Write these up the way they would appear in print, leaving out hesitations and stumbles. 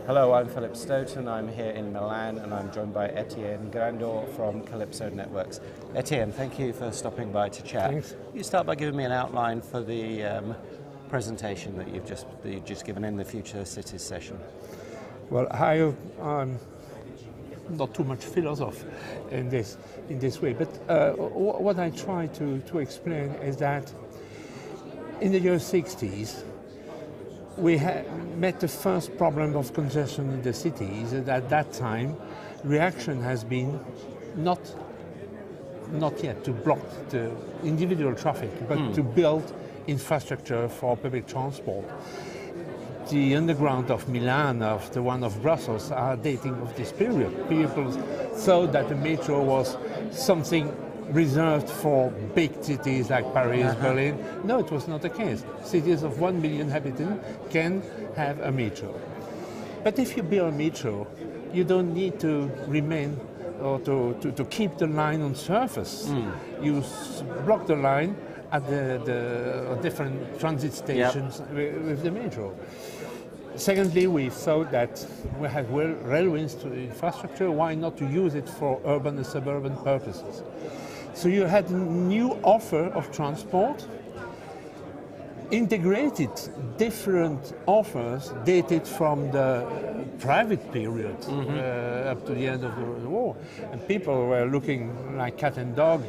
Hello, I'm Philip Stoughton. I'm here in Milan and I'm joined by Etienne Graindor from Calypso Networks. Etienne, thank you for stopping by to chat. Thanks. You start by giving me an outline for the presentation that you've just given in the Future Cities session. Well, I'm not too much philosopher in this way, but what I try to explain is that in the year 60s, we met the first problem of congestion in the cities, and at that time, reaction has been not yet to block the individual traffic, but to build infrastructure for public transport. The underground of Milan, of the one of Brussels, are dating of this period. People thought that the metro was something reserved for big cities like Paris, Berlin. No, it was not the case. Cities of 1 million inhabitants can have a metro. But if you build a metro, you don't need to remain or to keep the line on surface. You block the line at the different transit stations with the metro. Secondly, we thought that we have railway infrastructure, why not to use it for urban and suburban purposes? So you had a new offer of transport, integrated different offers dated from the private period up to the end of the war. And people were looking like cat and dog,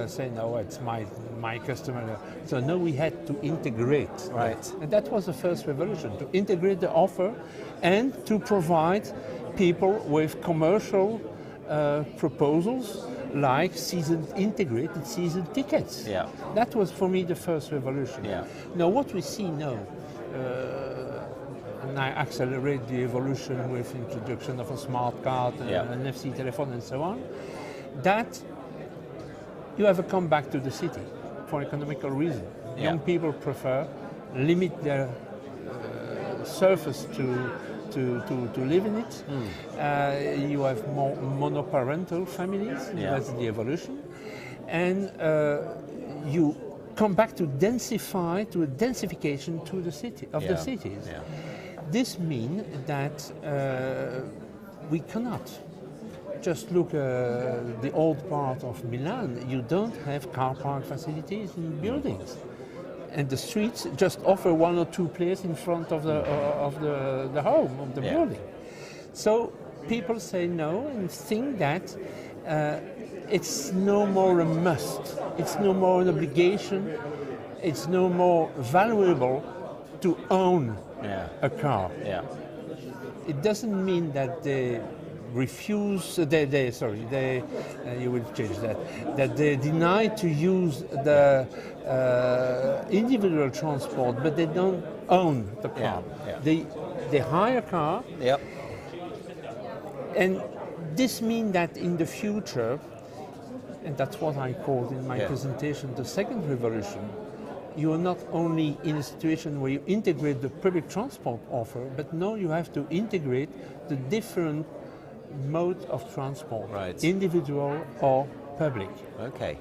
saying, oh, it's my customer. So now we had to integrate. Right. And that was the first revolution, to integrate the offer and to provide people with commercial proposals like integrated season tickets. Yeah. That was for me the first revolution. Yeah. Now what we see now, and I accelerate the evolution with introduction of a smart card, an NFC telephone and so on, that you have a comeback to the city for economical reason. Yeah. Young people prefer limit their surface to live in it. You have more monoparental families, that's the evolution. And you come back to densify, to a densification to the city, of the cities. Yeah. This means that we cannot just look at the old part of Milan. You don't have car park facilities in buildings. And the streets just offer one or two places in front of the home, of the building. So people say no and think that it's no more a must, it's no more an obligation, it's no more valuable to own a car. Yeah. It doesn't mean that they refuse, you will change that they deny to use the individual transport, but they don't own the car. They hire a car, and this means that in the future, and that's what I called in my presentation the second revolution, you are not only in a situation where you integrate the public transport offer, but now you have to integrate the different mode of transport, individual or public. Okay.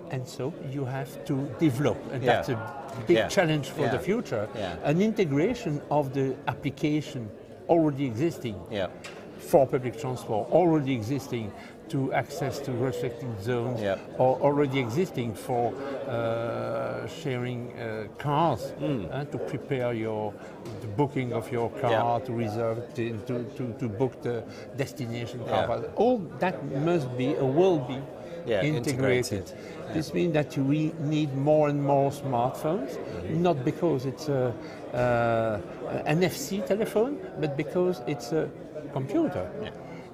And so you have to develop, and that's a big challenge for the future, an integration of the application already existing for public transport, already existing to access to restricted zones, or already existing for sharing cars, to prepare the booking of your car, to reserve, to book the destination car. All that must be or will be integrated. This means that we need more and more smartphones, not because it's an NFC telephone, but because it's a computer.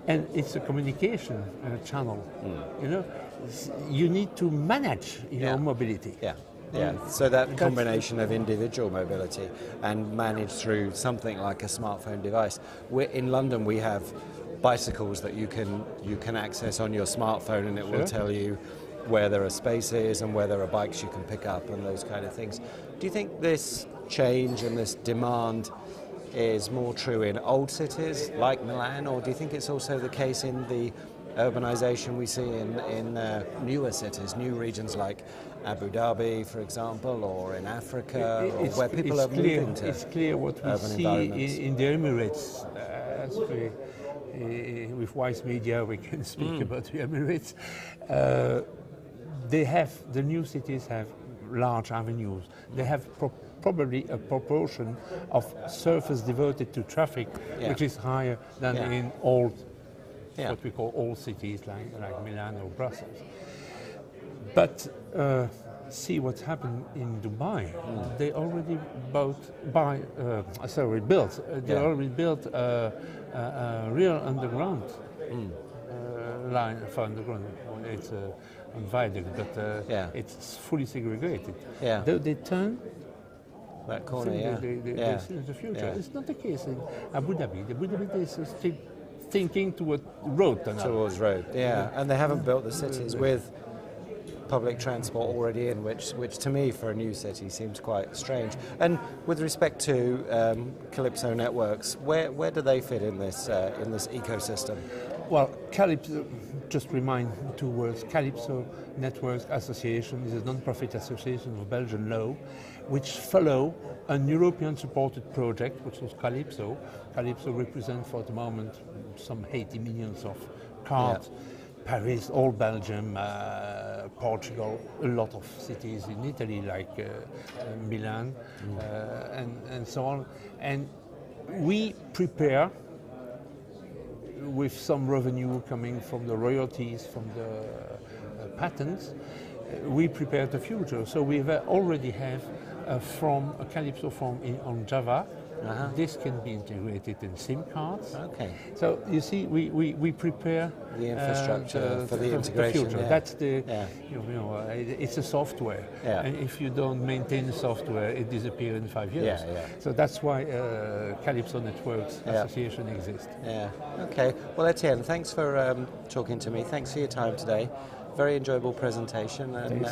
And it's a communication channel. You know, you need to manage your mobility. So that combination of individual mobility and managed through something like a smartphone device. In London, we have bicycles that you can access on your smartphone, and it will tell you where there are spaces and where there are bikes you can pick up and those kind of things. Do you think this change and this demand is more true in old cities like Milan, or do you think it's also the case in the urbanization we see in newer cities, new regions like Abu Dhabi, for example, or in Africa, or where people are moving to It's clear what we urban see environments. in the Emirates. With Wise Media, we can speak about the Emirates. The new cities have large avenues. They have probably a proportion of surface devoted to traffic, which is higher than in what we call old cities like Milan or Brussels. But see what's happened in Dubai. They already built a real underground line for underground. It's a viaduct, but it's fully segregated. They turn that corner, they see the future. It's not the case in Abu Dhabi. Abu Dhabi is still thinking toward road tunnel. Towards road, and they haven't built the cities with public transport already in, which to me for a new city seems quite strange. And with respect to Calypso networks, where do they fit in this ecosystem? Well, Calypso, just remind 2 words, Calypso Networks Association is a non-profit association of Belgian law which follow an European supported project which was Calypso. Calypso represents for the moment some 80 million of cards. Paris, all Belgium, Portugal, a lot of cities in Italy like Milan and so on. And we prepare with some revenue coming from the royalties, from the patents, we prepare the future. So we already have a Calypso form on Java. This can be integrated in SIM cards. Okay. So you see, we prepare the infrastructure for the integration. The future. That's it's a software, and if you don't maintain the software, it disappears in 5 years. So that's why Calypso Networks Association exists. Okay. Well, Etienne, thanks for talking to me. Thanks for your time today. Very enjoyable presentation, and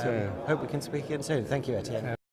hope we can speak again soon. Thank you, Etienne.